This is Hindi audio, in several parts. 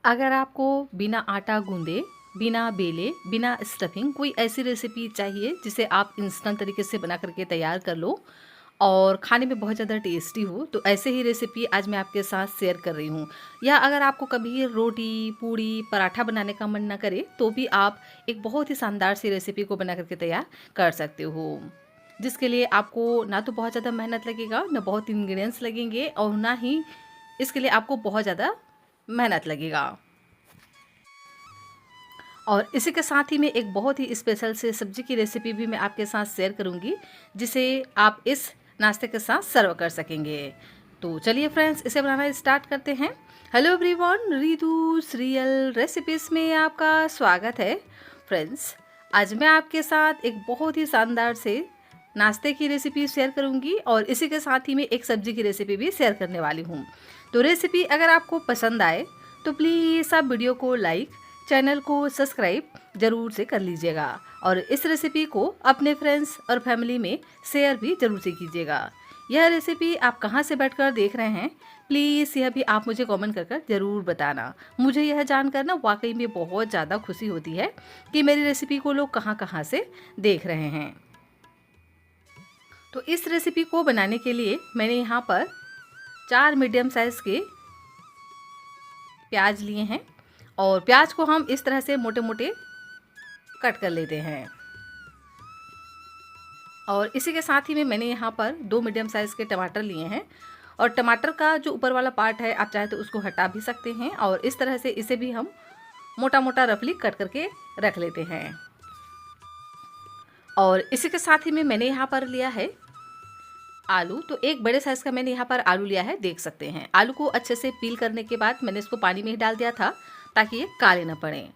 अगर आपको बिना आटा गूंदे, बिना बेले, बिना स्टफिंग कोई ऐसी रेसिपी चाहिए जिसे आप इंस्टेंट तरीके से बना करके तैयार कर लो और खाने में बहुत ज़्यादा टेस्टी हो, तो ऐसे ही रेसिपी आज मैं आपके साथ शेयर कर रही हूँ। या अगर आपको कभी रोटी, पूड़ी, पराठा बनाने का मन ना करे, तो भी आप एक बहुत ही शानदार सी रेसिपी को बना करके तैयार कर सकते हो। जिसके लिए आपको ना तो बहुत ज़्यादा मेहनत लगेगा, ना बहुत इंग्रेडिएंट्स लगेंगे और ना ही इसके लिए आपको बहुत ज़्यादा मेहनत लगेगा। और इसी के साथ ही मैं एक बहुत ही स्पेशल से सब्जी की रेसिपी भी मैं आपके साथ शेयर करूंगी, जिसे आप इस नाश्ते के साथ सर्व कर सकेंगे। तो चलिए फ्रेंड्स, इसे बनाना स्टार्ट करते हैं। हेलो एवरीवन, रितुस रियल रेसिपीज़ में आपका स्वागत है। फ्रेंड्स, आज मैं आपके साथ एक बहुत ही शानदार से नाश्ते की रेसिपी शेयर करूंगी और इसी के साथ ही मैं एक सब्जी की रेसिपी भी शेयर करने वाली हूँ। तो रेसिपी अगर आपको पसंद आए तो प्लीज़ आप वीडियो को लाइक, चैनल को सब्सक्राइब ज़रूर से कर लीजिएगा और इस रेसिपी को अपने फ्रेंड्स और फैमिली में शेयर भी ज़रूर से कीजिएगा। यह रेसिपी आप कहाँ से बैठकर देख रहे हैं, प्लीज़ यह भी आप मुझे कमेंट कर ज़रूर बताना। मुझे यह जानकर ना वाकई में बहुत ज़्यादा खुशी होती है कि मेरी रेसिपी को लोग कहाँ कहाँ से देख रहे हैं। तो इस रेसिपी को बनाने के लिए मैंने यहाँ पर 4 मीडियम साइज़ के प्याज लिए हैं और प्याज को हम इस तरह से मोटे मोटे कट कर लेते हैं। और इसी के साथ ही में मैंने यहाँ पर 2 मीडियम साइज़ के टमाटर लिए हैं और टमाटर का जो ऊपर वाला पार्ट है आप चाहे तो उसको हटा भी सकते हैं और इस तरह से इसे भी हम मोटा मोटा रफली कट करके रख लेते हैं। और इसी के साथ ही में मैंने यहाँ पर लिया है आलू। तो एक बड़े साइज़ का मैंने यहाँ पर आलू लिया है, देख सकते हैं। आलू को अच्छे से पील करने के बाद मैंने इसको पानी में ही डाल दिया था ताकि ये काले न पड़े।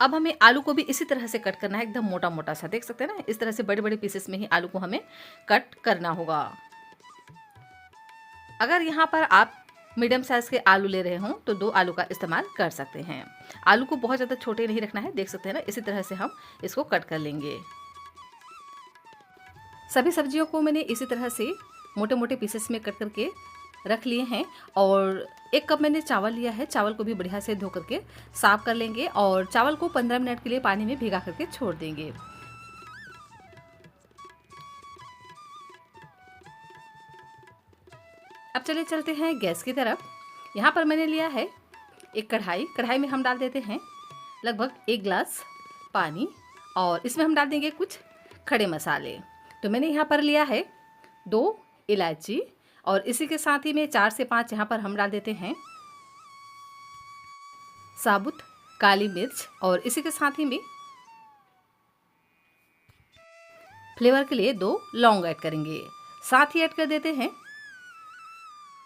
अब हमें आलू को भी इसी तरह से कट करना है, एकदम मोटा मोटा सा, देख सकते हैं ना। इस तरह से बड़े बड़े पीसेस में ही आलू को हमें कट करना होगा। अगर यहाँ पर आप मीडियम साइज़ के आलू ले रहे हों तो 2 आलू का इस्तेमाल कर सकते हैं। आलू को बहुत ज़्यादा छोटे नहीं रखना है, देख सकते हैं ना। इसी तरह से हम इसको कट कर लेंगे। सभी सब्जियों को मैंने इसी तरह से मोटे मोटे पीसेस में कट करके रख लिए हैं। और 1 कप मैंने चावल लिया है। चावल को भी बढ़िया से धो करके साफ कर लेंगे और चावल को 15 मिनट के लिए पानी में भिगा करके छोड़ देंगे। अब चलिए चलते हैं गैस की तरफ। यहाँ पर मैंने लिया है एक कढ़ाई। कढ़ाई में हम डाल देते हैं लगभग 1 गिलास पानी और इसमें हम डाल देंगे कुछ खड़े मसाले। तो मैंने यहाँ पर लिया है 2 इलायची और इसी के साथ ही में 4 से 5 यहाँ पर हम डाल देते हैं साबुत काली मिर्च और इसी के साथ ही में फ्लेवर के लिए 2 लौंग ऐड करेंगे। साथ ही ऐड कर देते हैं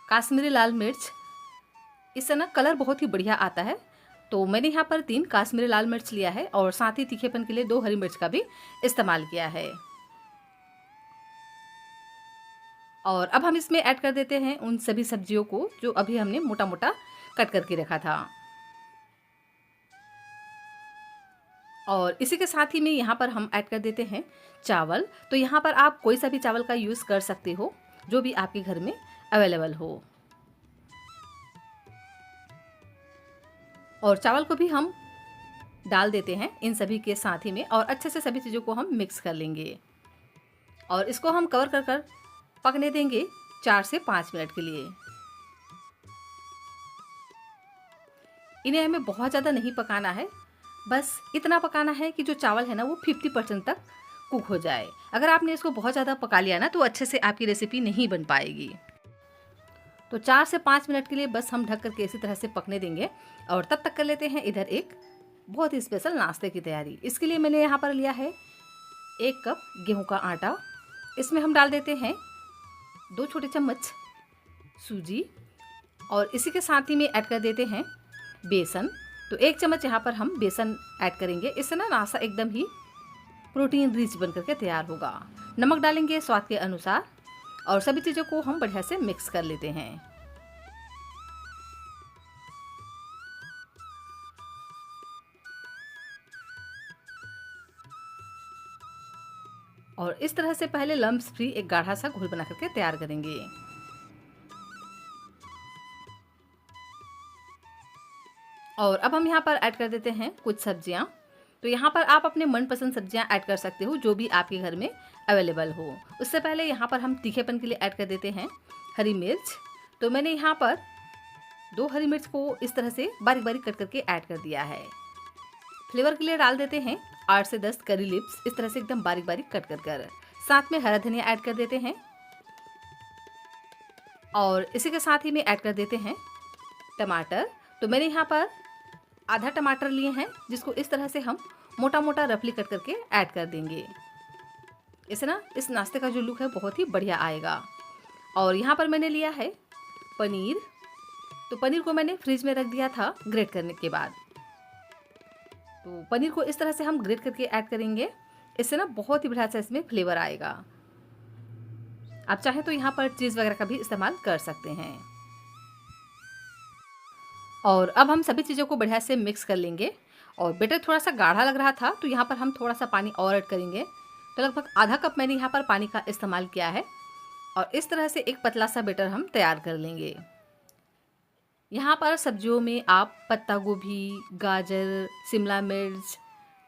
काश्मीरी लाल मिर्च। इससे ना कलर बहुत ही बढ़िया आता है। तो मैंने यहाँ पर 3 काश्मीरी लाल मिर्च लिया है और साथ ही तीखेपन के लिए 2 हरी मिर्च का भी इस्तेमाल किया है। और अब हम इसमें ऐड कर देते हैं उन सभी सब्जियों को जो अभी हमने मोटा मोटा कट करके रखा था। और इसी के साथ ही में यहाँ पर हम ऐड कर देते हैं चावल। तो यहाँ पर आप कोई सा भी चावल का यूज़ कर सकते हो, जो भी आपके घर में अवेलेबल हो। और चावल को भी हम डाल देते हैं इन सभी के साथ ही में और अच्छे से सभी चीज़ों को हम मिक्स कर लेंगे और इसको हम कवर कर कर पकने देंगे 4 से 5 मिनट के लिए। इन्हें हमें बहुत ज़्यादा नहीं पकाना है, बस इतना पकाना है कि जो चावल है ना वो 50% तक कुक हो जाए। अगर आपने इसको बहुत ज़्यादा पका लिया ना तो अच्छे से आपकी रेसिपी नहीं बन पाएगी। तो 4 से 5 मिनट के लिए बस हम ढक करके इसी तरह से पकने देंगे और तब तक कर लेते हैं इधर एक बहुत ही स्पेशल नाश्ते की तैयारी। इसके लिए मैंने यहाँ पर लिया है 1 कप गेहूं का आटा। इसमें हम डाल देते हैं 2 छोटे चम्मच सूजी और इसी के साथ ही में ऐड कर देते हैं बेसन। तो 1 चम्मच यहाँ पर हम बेसन ऐड करेंगे। इससे ना नाश्ता एकदम ही प्रोटीन रिच बन करके तैयार होगा। नमक डालेंगे स्वाद के अनुसार और सभी चीज़ों को हम बढ़िया से मिक्स कर लेते हैं। और इस तरह से पहले लम्स फ्री एक गाढ़ा सा घोल बना करके तैयार करेंगे। और अब हम यहाँ पर ऐड कर देते हैं कुछ सब्जियाँ। तो यहाँ पर आप अपने मनपसंद सब्जियाँ ऐड कर सकते हो, जो भी आपके घर में अवेलेबल हो। उससे पहले यहाँ पर हम तीखेपन के लिए ऐड कर देते हैं हरी मिर्च। तो मैंने यहाँ पर 2 हरी मिर्च को इस तरह से बारीक बारीक कट करके ऐड कर दिया है। फ्लेवर के लिए डाल देते हैं 8 से 10 करी लिव्स, इस तरह से एकदम बारीक बारीक कट कर। साथ में हरा धनिया ऐड कर देते हैं और इसी के साथ ही में ऐड कर देते हैं टमाटर। तो मैंने यहाँ पर आधा टमाटर लिए हैं, जिसको इस तरह से हम मोटा मोटा रफली कट करके ऐड कर देंगे। इससे ना इस नाश्ते का जो लुक है बहुत ही बढ़िया आएगा। और यहाँ पर मैंने लिया है पनीर। तो पनीर को मैंने फ्रिज में रख दिया था ग्रेट करने के बाद। तो पनीर को इस तरह से हम ग्रेट करके ऐड करेंगे, इससे ना बहुत ही बढ़िया सा इसमें फ्लेवर आएगा। आप चाहें तो यहाँ पर चीज़ वगैरह का भी इस्तेमाल कर सकते हैं। और अब हम सभी चीज़ों को बढ़िया से मिक्स कर लेंगे। और बैटर थोड़ा सा गाढ़ा लग रहा था, तो यहाँ पर हम थोड़ा सा पानी और ऐड करेंगे। तो लगभग आधा कप मैंने यहाँ पर पानी का इस्तेमाल किया है और इस तरह से एक पतला सा बैटर हम तैयार कर लेंगे। यहाँ पर सब्जियों में आप पत्ता गोभी, गाजर, शिमला मिर्च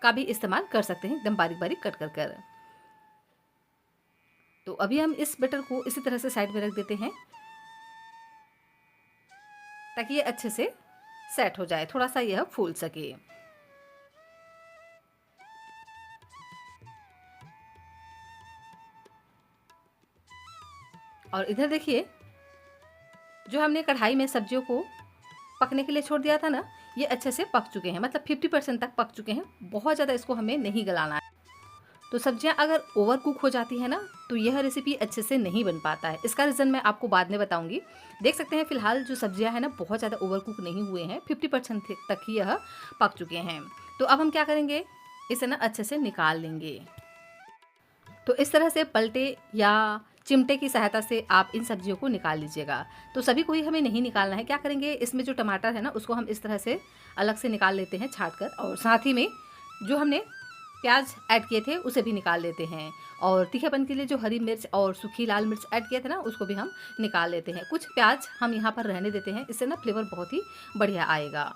का भी इस्तेमाल कर सकते हैं, एकदम बारीक बारीक कट कर। तो अभी हम इस बैटर को इसी तरह से साइड में रख देते हैं, ताकि ये अच्छे से सेट हो जाए, थोड़ा सा यह फूल सके। और इधर देखिए, जो हमने कढ़ाई में सब्जियों को पकने के लिए छोड़ दिया था ना, ये अच्छे से पक चुके हैं, मतलब 50% तक पक चुके हैं। बहुत ज़्यादा इसको हमें नहीं गलाना है। तो सब्जियां अगर ओवर कुक हो जाती है ना, तो यह रेसिपी अच्छे से नहीं बन पाता है। इसका रीज़न मैं आपको बाद में बताऊंगी। देख सकते हैं फिलहाल जो सब्जियां हैं ना, बहुत ज़्यादा ओवर कुक नहीं हुए हैं, 50% तक ही यह पक चुके हैं। तो अब हम क्या करेंगे, इसे ना अच्छे से निकाल लेंगे। तो इस तरह से पलटे या चिमटे की सहायता से आप इन सब्जियों को निकाल लीजिएगा। तो सभी को ही हमें नहीं निकालना है। क्या करेंगे, इसमें जो टमाटर है ना, उसको हम इस तरह से अलग से निकाल लेते हैं छाँट कर। और साथ ही में जो हमने प्याज ऐड किए थे उसे भी निकाल लेते हैं। और तीखेपन के लिए जो हरी मिर्च और सूखी लाल मिर्च ऐड किए थे ना, उसको भी हम निकाल लेते हैं। कुछ प्याज हम यहाँ पर रहने देते हैं, इससे ना फ्लेवर बहुत ही बढ़िया आएगा।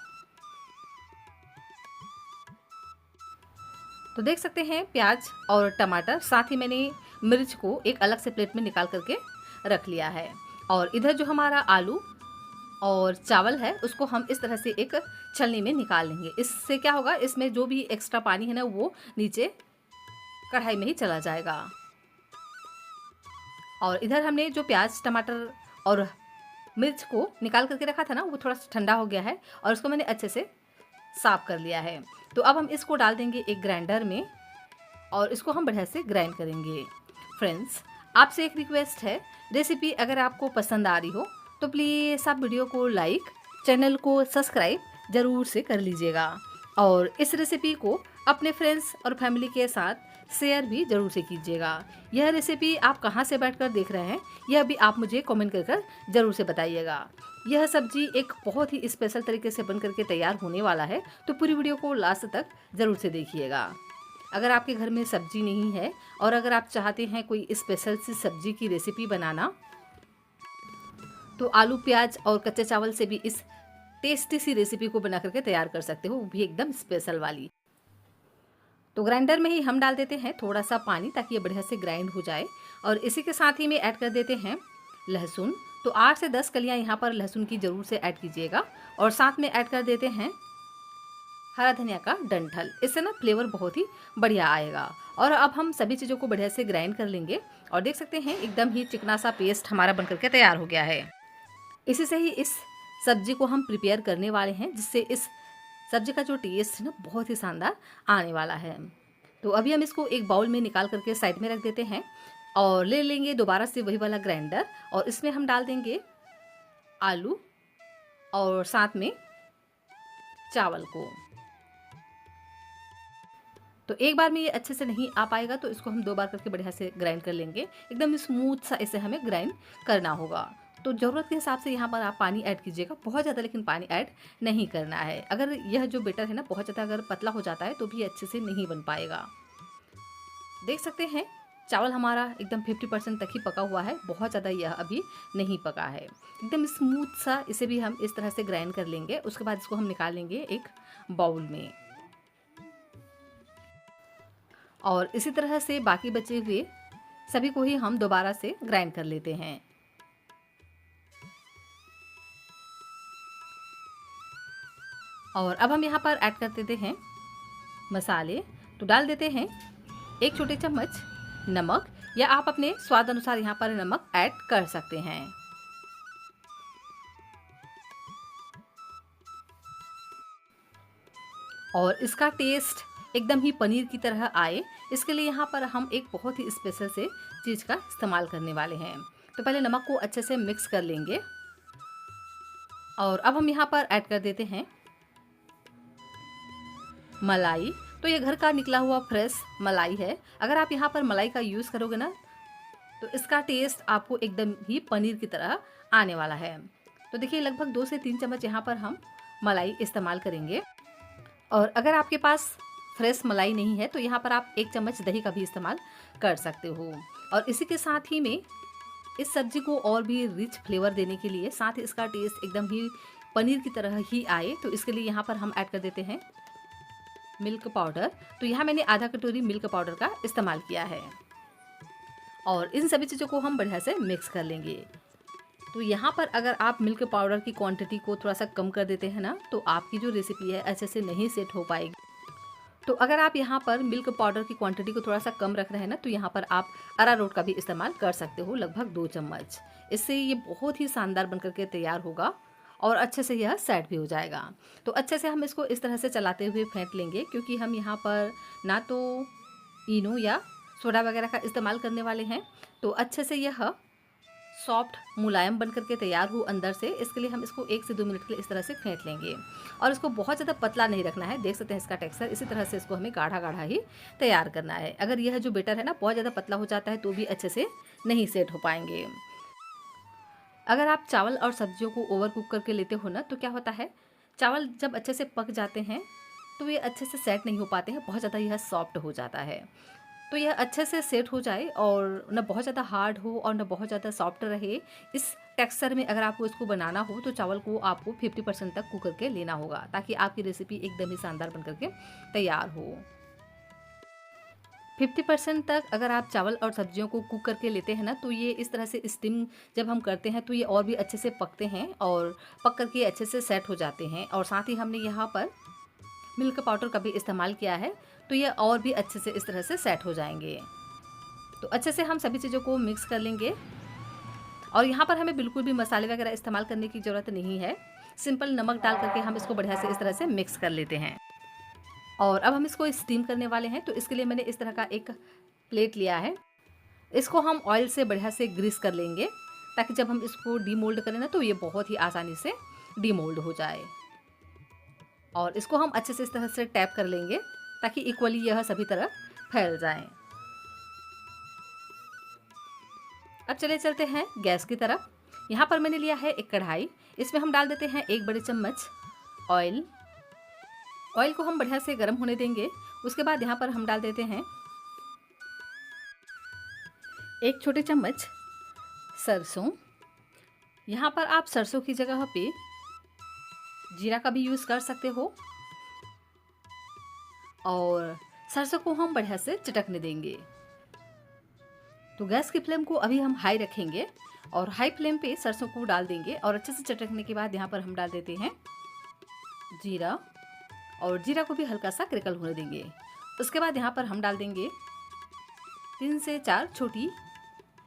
तो देख सकते हैं प्याज और टमाटर, साथ ही मैंने मिर्च को एक अलग से प्लेट में निकाल करके रख लिया है। और इधर जो हमारा आलू और चावल है, उसको हम इस तरह से एक छलनी में निकाल लेंगे। इससे क्या होगा, इसमें जो भी एक्स्ट्रा पानी है ना, वो नीचे कढ़ाई में ही चला जाएगा। और इधर हमने जो प्याज, टमाटर और मिर्च को निकाल करके रखा था ना, वो थोड़ा सा ठंडा हो गया है और उसको मैंने अच्छे से साफ कर लिया है। तो अब हम इसको डाल देंगे एक ग्राइंडर में और इसको हम बढ़िया से ग्राइंड करेंगे। फ्रेंड्स, आपसे एक रिक्वेस्ट है, रेसिपी अगर आपको पसंद आ रही हो तो प्लीज़ आप वीडियो को लाइक, चैनल को सब्सक्राइब ज़रूर से कर लीजिएगा। और इस रेसिपी को अपने फ्रेंड्स और फैमिली के साथ शेयर भी ज़रूर से कीजिएगा। यह रेसिपी आप कहाँ से बैठकर देख रहे हैं, यह भी आप मुझे कमेंट कर ज़रूर से बताइएगा। यह सब्जी एक बहुत ही स्पेशल तरीके से बन करके तैयार होने वाला है, तो पूरी वीडियो को लास्ट तक ज़रूर से देखिएगा। अगर आपके घर में सब्जी नहीं है और अगर आप चाहते हैं कोई स्पेशल सी सब्जी की रेसिपी बनाना, तो आलू, प्याज और कच्चे चावल से भी इस टेस्टी सी रेसिपी को बना करके तैयार कर सकते हो, वो भी एकदम स्पेशल वाली। तो ग्राइंडर में ही हम डाल देते हैं थोड़ा सा पानी, ताकि ये बढ़िया से ग्राइंड हो जाए। और इसी के साथ ही में ऐड कर देते हैं लहसुन। तो 8 से 10 कलियां यहाँ पर लहसुन की ज़रूर से ऐड कीजिएगा। और साथ में ऐड कर देते हैं हरा धनिया का डंठल, इससे ना फ्लेवर बहुत ही बढ़िया आएगा। और अब हम सभी चीज़ों को बढ़िया से ग्राइंड कर लेंगे। और देख सकते हैं एकदम ही चिकना सा पेस्ट हमारा बन करके तैयार हो गया है। इसी से ही इस सब्जी को हम प्रिपेयर करने वाले हैं, जिससे इस सब्जी का जो टेस्ट है ना, बहुत ही शानदार आने वाला है। तो अभी हम इसको एक बाउल में निकाल करके साइड में रख देते हैं और ले लेंगे दोबारा से वही वाला ग्राइंडर। और इसमें हम डाल देंगे आलू और साथ में चावल को। तो एक बार में ये अच्छे से नहीं आ पाएगा, तो इसको हम 2 बार करके बढ़िया से ग्राइंड कर लेंगे। एकदम स्मूथ सा इसे हमें ग्राइंड करना होगा। तो ज़रूरत के हिसाब से यहाँ पर आप पानी ऐड कीजिएगा, बहुत ज़्यादा लेकिन पानी ऐड नहीं करना है। अगर यह जो बैटर है ना, बहुत ज़्यादा अगर पतला हो जाता है तो भी अच्छे से नहीं बन पाएगा। देख सकते हैं चावल हमारा एकदम 50% तक ही पका हुआ है, बहुत ज़्यादा यह अभी नहीं पका है। एकदम स्मूथ सा इसे भी हम इस तरह से ग्राइंड कर लेंगे। उसके बाद इसको हम निकाल लेंगे एक बाउल में, और इसी तरह से बाकी बचे हुए सभी को ही हम दोबारा से ग्राइंड कर लेते हैं। और अब हम यहाँ पर ऐड कर देते हैं मसाले। तो डाल देते हैं 1 छोटे चम्मच नमक, या आप अपने स्वाद अनुसार यहाँ पर नमक ऐड कर सकते हैं। और इसका टेस्ट एकदम ही पनीर की तरह आए, इसके लिए यहाँ पर हम एक बहुत ही स्पेशल से चीज़ का इस्तेमाल करने वाले हैं। तो पहले नमक को अच्छे से मिक्स कर लेंगे, और अब हम यहाँ पर ऐड कर देते हैं मलाई। तो ये घर का निकला हुआ फ्रेश मलाई है। अगर आप यहाँ पर मलाई का यूज़ करोगे ना, तो इसका टेस्ट आपको एकदम ही पनीर की तरह आने वाला है। तो देखिए लगभग 2 से 3 चम्मच यहाँ पर हम मलाई इस्तेमाल करेंगे। और अगर आपके पास फ्रेश मलाई नहीं है तो यहाँ पर आप 1 चम्मच दही का भी इस्तेमाल कर सकते हो। और इसी के साथ ही में इस सब्जी को और भी रिच फ्लेवर देने के लिए, साथ ही इसका टेस्ट एकदम ही पनीर की तरह ही आए, तो इसके लिए यहाँ पर हम ऐड कर देते हैं मिल्क पाउडर। तो यहाँ मैंने आधा कटोरी मिल्क पाउडर का इस्तेमाल किया है, और इन सभी चीज़ों को हम बढ़िया से मिक्स कर लेंगे। तो यहाँ पर अगर आप मिल्क पाउडर की क्वांटिटी को थोड़ा सा कम कर देते हैं ना, तो आपकी जो रेसिपी है अच्छे से नहीं सेट हो पाएगी। तो अगर आप यहाँ पर मिल्क पाउडर की क्वांटिटी को थोड़ा सा कम रख रहे हैं ना, तो यहाँ पर आप अरारोट का भी इस्तेमाल कर सकते हो, लगभग 2 चम्मच। इससे ये बहुत ही शानदार बनकर के तैयार होगा, और अच्छे से यह सेट भी हो जाएगा। तो अच्छे से हम इसको इस तरह से चलाते हुए फेंट लेंगे, क्योंकि हम यहाँ पर ना तो इनो या सोडा वगैरह का इस्तेमाल करने वाले हैं। तो अच्छे से यह सॉफ्ट मुलायम बन करके तैयार हो अंदर से, इसके लिए हम इसको 1 से 2 मिनट के लिए इस तरह से फेंट लेंगे। और इसको बहुत ज़्यादा पतला नहीं रखना है, देख सकते हैं इसका टेक्सचर, इसी तरह से इसको हमें गाढ़ा गाढ़ा ही तैयार करना है। अगर यह जो बेटर है ना बहुत ज़्यादा पतला हो जाता है तो भी अच्छे से नहीं सेट हो पाएंगे। अगर आप चावल और सब्जियों को ओवर कुक करके लेते हो ना, तो क्या होता है, चावल जब अच्छे से पक जाते हैं तो ये अच्छे से सेट नहीं हो पाते हैं, बहुत ज़्यादा यह सॉफ्ट हो जाता है। तो यह अच्छे से सेट हो जाए, और न बहुत ज़्यादा हार्ड हो और न बहुत ज़्यादा सॉफ्ट रहे, इस टेक्सचर में अगर आपको इसको बनाना हो तो चावल को आपको 50% तक कुक करके लेना होगा, ताकि आपकी रेसिपी एकदम ही शानदार बन करके तैयार हो। 50% तक अगर आप चावल और सब्जियों को कुक करके लेते हैं ना, तो ये इस तरह से स्टीम जब हम करते हैं तो ये और भी अच्छे से पकते हैं, और पक करके अच्छे से सेट हो जाते हैं। और साथ ही हमने यहाँ पर मिल्क पाउडर का भी इस्तेमाल किया है, तो ये और भी अच्छे से इस तरह से सेट हो जाएंगे। तो अच्छे से हम सभी चीज़ों को मिक्स कर लेंगे, और यहाँ पर हमें बिल्कुल भी मसाले वगैरह इस्तेमाल करने की ज़रूरत नहीं है। सिंपल नमक डाल करके हम इसको बढ़िया से इस तरह से मिक्स कर लेते हैं। और अब हम इसको स्टीम करने वाले हैं, तो इसके लिए मैंने इस तरह का एक प्लेट लिया है। इसको हम ऑयल से बढ़िया से ग्रीस कर लेंगे, ताकि जब हम इसको डीमोल्ड करें ना, तो ये बहुत ही आसानी से डीमोल्ड हो जाए। और इसको हम अच्छे से इस तरह से टैप कर लेंगे, ताकि इक्वली यह सभी तरफ फैल जाए। अब चले चलते हैं गैस की तरफ। यहाँ पर मैंने लिया है एक कढ़ाई, इसमें हम डाल देते हैं 1 बड़े चम्मच ऑयल। ऑयल को हम बढ़िया से गर्म होने देंगे। उसके बाद यहाँ पर हम डाल देते हैं 1 छोटे चम्मच सरसों। यहाँ पर आप सरसों की जगह पे जीरा का भी यूज़ कर सकते हो, और सरसों को हम बढ़िया से चटकने देंगे। तो गैस की फ्लेम को अभी हम हाई रखेंगे, और हाई फ्लेम पे सरसों को डाल देंगे, और अच्छे से चटकने के बाद यहाँ पर हम डाल देते हैं जीरा, और जीरा को भी हल्का सा क्रिकल होने देंगे। उसके बाद यहाँ पर हम डाल देंगे 3 से 4 छोटी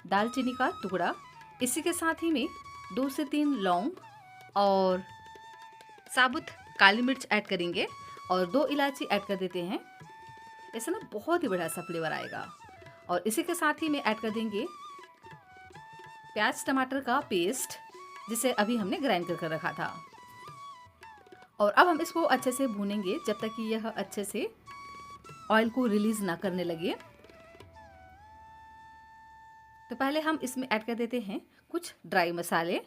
दालचीनी का टुकड़ा। इसी के साथ ही में 2 से 3 लौंग और साबुत काली मिर्च ऐड करेंगे, और 2 इलायची ऐड कर देते हैं। इससे ना बहुत ही बढ़िया सा फ्लेवर आएगा। और इसी के साथ ही में ऐड कर देंगे प्याज टमाटर का पेस्ट, जिसे अभी हमने ग्राइंड कर रखा था। और अब हम इसको अच्छे से भूनेंगे जब तक कि यह अच्छे से ऑयल को रिलीज ना करने लगे। तो पहले हम इसमें ऐड कर देते हैं कुछ ड्राई मसाले।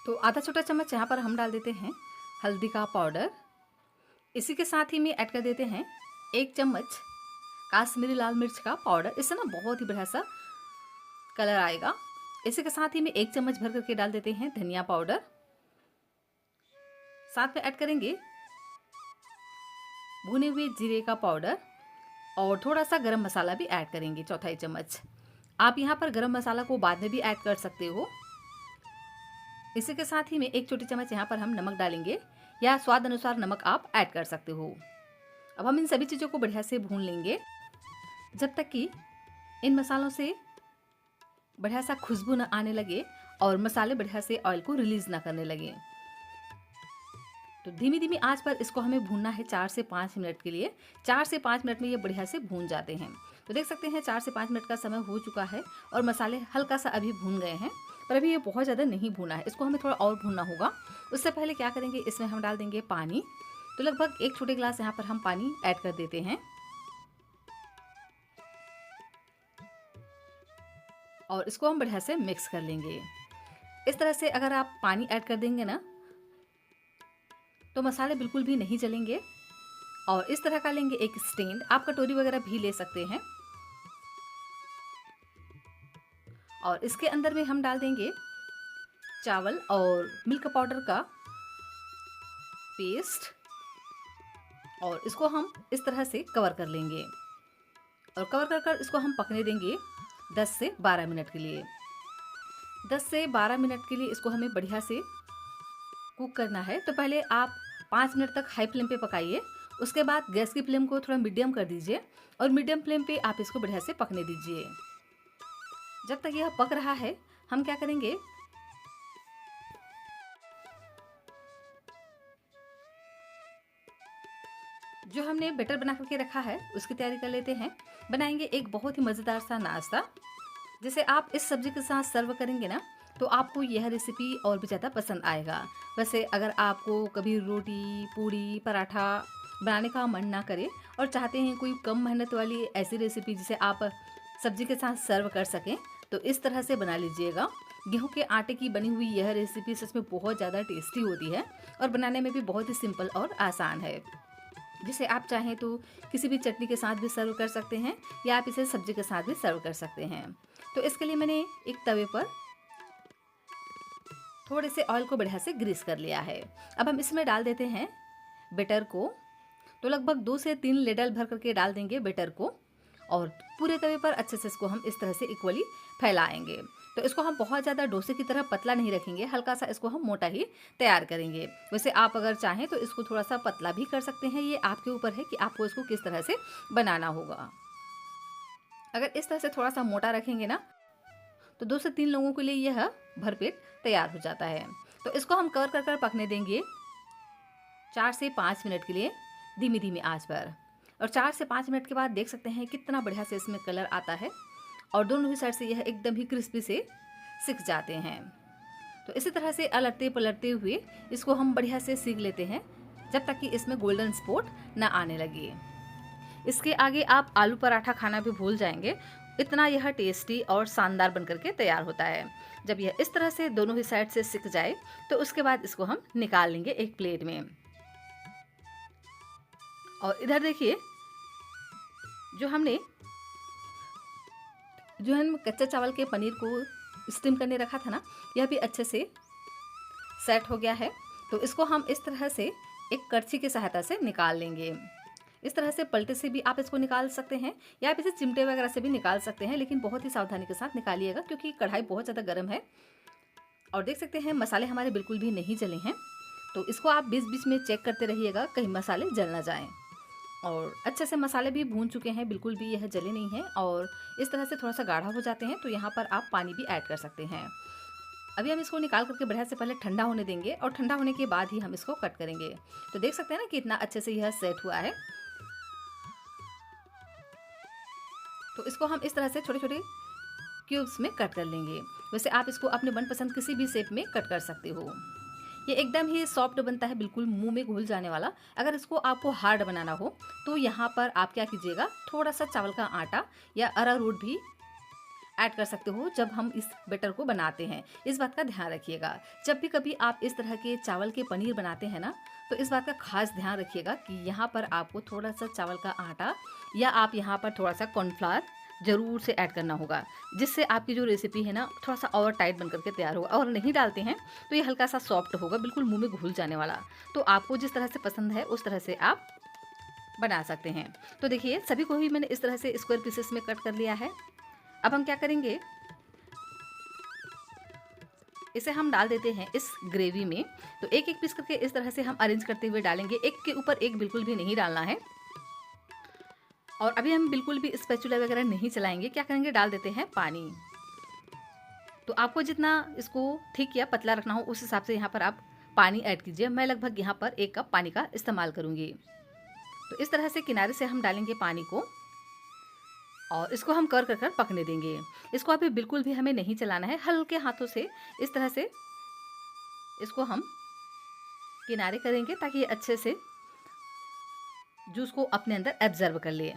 तो आधा छोटा चम्मच यहाँ पर हम डाल देते हैं हल्दी का पाउडर। इसी के साथ ही में ऐड कर देते हैं 1 चम्मच काश्मीरी लाल मिर्च का पाउडर, इससे ना बहुत ही बढ़िया सा कलर आएगा। इसी के साथ ही में 1 चम्मच भर करके डाल देते हैं धनिया पाउडर। साथ में ऐड करेंगे भुने हुए जीरे का पाउडर और थोड़ा सा गरम मसाला भी ऐड करेंगे, चौथाई चम्मच। आप यहाँ पर गरम मसाला को बाद में भी ऐड कर सकते हो। इसी के साथ ही में 1 छोटी चम्मच यहाँ पर हम नमक डालेंगे, या स्वाद अनुसार नमक आप ऐड कर सकते हो। अब हम इन सभी चीज़ों को बढ़िया से भून लेंगे जब तक कि इन मसालों से बढ़िया सा खुशबू न आने लगे और मसाले बढ़िया से ऑयल को रिलीज ना करने लगे। तो धीमी धीमी आंच पर इसको हमें भूनना है 4 से 5 मिनट के लिए। 4 से 5 मिनट में ये बढ़िया से भून जाते हैं। तो देख सकते हैं 4 से 5 मिनट का समय हो चुका है और मसाले हल्का सा अभी भून गए हैं, पर अभी ये बहुत ज़्यादा नहीं भूना है, इसको हमें थोड़ा और भूनना होगा। उससे पहले क्या करेंगे, इसमें हम डाल देंगे पानी। तो लगभग 1 छोटे गिलास यहाँ पर हम पानी ऐड कर देते हैं और इसको हम बढ़िया से मिक्स कर लेंगे। इस तरह से अगर आप पानी ऐड कर देंगे ना तो मसाले बिल्कुल भी नहीं जलेंगे। और इस तरह का लेंगे एक स्टैंड, आप कटोरी वगैरह भी ले सकते हैं। और इसके अंदर में हम डाल देंगे चावल और मिल्क पाउडर का पेस्ट और इसको हम इस तरह से कवर कर लेंगे और कवर कर इसको हम पकने देंगे 10 से 12 मिनट के लिए। 10 से 12 मिनट के लिए इसको हमें बढ़िया से कुक करना है। तो पहले आप 5 मिनट तक हाई फ्लेम पे पकाइए, उसके बाद गैस की फ्लेम को थोड़ा मीडियम कर दीजिए और मीडियम फ्लेम पे आप इसको बढ़िया से पकने दीजिए। जब तक यह पक रहा है हम क्या करेंगे, जो हमने बैटर बना करके रखा है उसकी तैयारी कर लेते हैं। बनाएंगे एक बहुत ही मज़ेदार सा नाश्ता, जिसे आप इस सब्जी के साथ सर्व करेंगे ना तो आपको यह रेसिपी और भी ज़्यादा पसंद आएगा। वैसे अगर आपको कभी रोटी, पूड़ी, पराठा बनाने का मन ना करे और चाहते हैं कोई कम मेहनत वाली ऐसी रेसिपी जिसे आप सब्जी के साथ सर्व कर सकें, तो इस तरह से बना लीजिएगा। गेहूं के आटे की बनी हुई यह रेसिपी सच में बहुत ज़्यादा टेस्टी होती है और बनाने में भी बहुत ही सिंपल और आसान है, जिसे आप चाहें तो किसी भी चटनी के साथ भी सर्व कर सकते हैं या आप इसे सब्जी के साथ भी सर्व कर सकते हैं। तो इसके लिए मैंने एक तवे पर थोड़े से ऑयल को बढ़िया से ग्रीस कर लिया है। अब हम इसमें डाल देते हैं बैटर को। तो लगभग 2 से 3 लेडल भर करके डाल देंगे बैटर को और पूरे तवे पर अच्छे से इसको हम इस तरह से इक्वली फैलाएंगे। तो इसको हम बहुत ज़्यादा डोसे की तरह पतला नहीं रखेंगे, हल्का सा इसको हम मोटा ही तैयार करेंगे। वैसे आप अगर चाहें तो इसको थोड़ा सा पतला भी कर सकते हैं, ये आपके ऊपर है कि आपको इसको किस तरह से बनाना होगा। अगर इस तरह से थोड़ा सा मोटा रखेंगे ना तो 2 से 3 लोगों के लिए यह भरपेट तैयार हो जाता है। तो इसको हम कवर कर पकने देंगे 4 से 5 मिनट के लिए धीमी धीमी आंच पर। और 4 से 5 मिनट के बाद देख सकते हैं कितना बढ़िया से इसमें कलर आता है और दोनों ही साइड से यह एकदम ही क्रिस्पी से सिक जाते हैं। तो इसी तरह से अलटते पलटते हुए इसको हम बढ़िया से सीख लेते हैं जब तक कि इसमें गोल्डन स्पॉट ना आने लगे। इसके आगे आप आलू पराठा खाना भी भूल जाएंगे, इतना यह टेस्टी और शानदार बनकर के तैयार होता है। जब यह इस तरह से दोनों ही साइड से सिक जाए तो उसके बाद इसको हम निकाल लेंगे एक प्लेट में। और इधर देखिए जो हम कच्चे चावल के पनीर को स्टीम करने रखा था ना, यह भी अच्छे से सेट हो गया है। तो इसको हम इस तरह से एक करछी की सहायता से निकाल लेंगे। इस तरह से पलटे से भी आप इसको निकाल सकते हैं या आप इसे चिमटे वगैरह से भी निकाल सकते हैं, लेकिन बहुत ही सावधानी के साथ निकालिएगा क्योंकि कढ़ाई बहुत ज़्यादा गर्म है। और देख सकते हैं मसाले हमारे बिल्कुल भी नहीं जले हैं, तो इसको आप बीच बीच में चेक करते रहिएगा कहीं मसाले जल ना जाएं। और अच्छे से मसाले भी भून चुके हैं, बिल्कुल भी यह जले नहीं हैं और इस तरह से थोड़ा सा गाढ़ा हो जाते हैं, तो यहाँ पर आप पानी भी ऐड कर सकते हैं। अभी हम इसको निकाल करके बढ़िया से पहले ठंडा होने देंगे और ठंडा होने के बाद ही हम इसको कट करेंगे। तो देख सकते हैं ना कि इतना अच्छे से यह सेट हुआ है। तो इसको हम इस तरह से छोटे छोटे क्यूब्स में कट कर लेंगे। वैसे आप इसको अपने मनपसंद किसी भी शेप में कट कर सकते हो। ये एकदम ही सॉफ्ट बनता है, बिल्कुल मुंह में घुल जाने वाला। अगर इसको आपको हार्ड बनाना हो तो यहाँ पर आप क्या कीजिएगा, थोड़ा सा चावल का आटा या अरारोट भी ऐड कर सकते हो जब हम इस बैटर को बनाते हैं। इस बात का ध्यान रखिएगा। जब भी कभी आप इस तरह के चावल के पनीर बनाते हैं ना, तो इस बात का खास ध्यान रखिएगा कि यहाँ पर आपको थोड़ा सा चावल का आटा या आप यहाँ पर थोड़ा सा कॉर्नफ्लावर ज़रूर से ऐड करना होगा, जिससे आपकी जो रेसिपी है ना थोड़ा सा और टाइट बन करके तैयार होगा। और नहीं डालते हैं तो ये हल्का सा सॉफ्ट होगा, बिल्कुल मुंह में घुल जाने वाला। तो आपको जिस तरह से पसंद है उस तरह से आप बना सकते हैं। तो देखिए सभी को ही मैंने इस तरह से स्क्वायर पीसेस में कट कर लिया है। अब हम क्या करेंगे, इसे हम डाल देते हैं इस ग्रेवी में। तो एक एक पीस करके इस तरह से हम अरेंज करते हुए डालेंगे, एक के ऊपर एक बिल्कुल भी नहीं डालना है। और अभी हम बिल्कुल भी स्पैचुला वगैरह नहीं चलाएंगे। क्या करेंगे, डाल देते हैं पानी। तो आपको जितना इसको ठीक या पतला रखना हो उस हिसाब से यहाँ पर आप पानी ऐड कीजिए। मैं लगभग यहाँ पर 1 कप पानी का इस्तेमाल करूँगी। तो इस तरह से किनारे से हम डालेंगे पानी को और इसको हम कर कर पकने देंगे। इसको अभी बिल्कुल भी हमें नहीं चलाना है, हल्के हाथों से इस तरह से इसको हम किनारे करेंगे ताकि ये अच्छे से जूस को अपने अंदर एब्जर्व कर ले।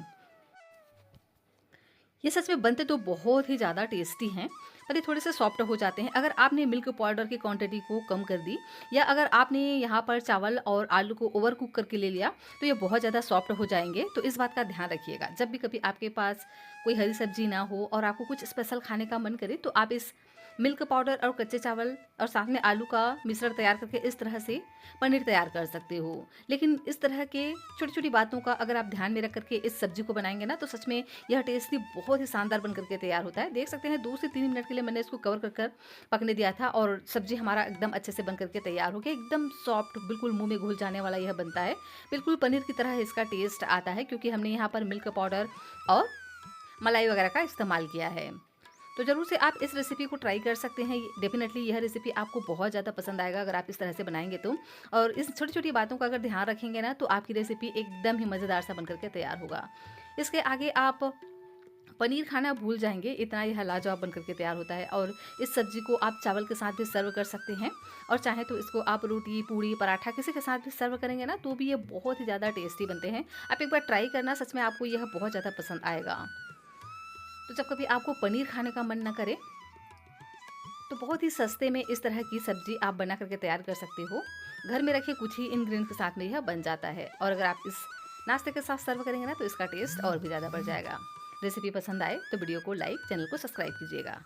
ये सच में बनते तो बहुत ही ज़्यादा टेस्टी हैं, पर ये थोड़े से सॉफ्ट हो जाते हैं। अगर आपने मिल्क पाउडर की क्वांटिटी को कम कर दी या अगर आपने यहाँ पर चावल और आलू को ओवर कुक करके ले लिया तो ये बहुत ज़्यादा सॉफ्ट हो जाएंगे। तो इस बात का ध्यान रखिएगा। जब भी कभी आपके पास कोई हरी सब्जी ना हो और आपको कुछ स्पेशल खाने का मन करे तो आप इस मिल्क पाउडर और कच्चे चावल और साथ में आलू का मिश्रण तैयार करके इस तरह से पनीर तैयार कर सकते हो। लेकिन इस तरह के छोटी छोटी बातों का अगर आप ध्यान में रख करके इस सब्जी को बनाएंगे ना तो सच में यह टेस्टी बहुत ही शानदार बन करके तैयार होता है। देख सकते हैं 2 से 3 मिनट के लिए मैंने इसको कवर कर पकने दिया था और सब्जी हमारा एकदम अच्छे से बन करके तैयार हो गया। एकदम सॉफ्ट, बिल्कुल मुँह में घुल जाने वाला यह बनता है। बिल्कुल पनीर की तरह इसका टेस्ट आता है क्योंकि हमने यहाँ पर मिल्क पाउडर और मलाई वगैरह का इस्तेमाल किया है। तो ज़रूर से आप इस रेसिपी को ट्राई कर सकते हैं। डेफिनेटली यह रेसिपी आपको बहुत ज़्यादा पसंद आएगा अगर आप इस तरह से बनाएंगे तो। और इस छोटी छोटी बातों का अगर ध्यान रखेंगे ना तो आपकी रेसिपी एकदम ही मज़ेदार सा बनकर के तैयार होगा। इसके आगे आप पनीर खाना भूल जाएंगे, इतना यह लाजवाब बनकर के तैयार होता है। और इस सब्जी को आप चावल के साथ भी सर्व कर सकते हैं और चाहे तो इसको आप रोटी, पूड़ी, पराठा किसी के साथ भी सर्व करेंगे ना तो भी ये बहुत ही ज़्यादा टेस्टी बनते हैं। आप एक बार ट्राई करना, सच में आपको यह बहुत ज़्यादा पसंद आएगा। तो जब कभी आपको पनीर खाने का मन ना करे तो बहुत ही सस्ते में इस तरह की सब्जी आप बना करके तैयार कर सकते हो। घर में रखे कुछ ही इंग्रेडिएंट्स के साथ में यह बन जाता है। और अगर आप इस नाश्ते के साथ सर्व करेंगे ना तो इसका टेस्ट और भी ज़्यादा बढ़ जाएगा। रेसिपी पसंद आए तो वीडियो को लाइक, चैनल को सब्सक्राइब कीजिएगा।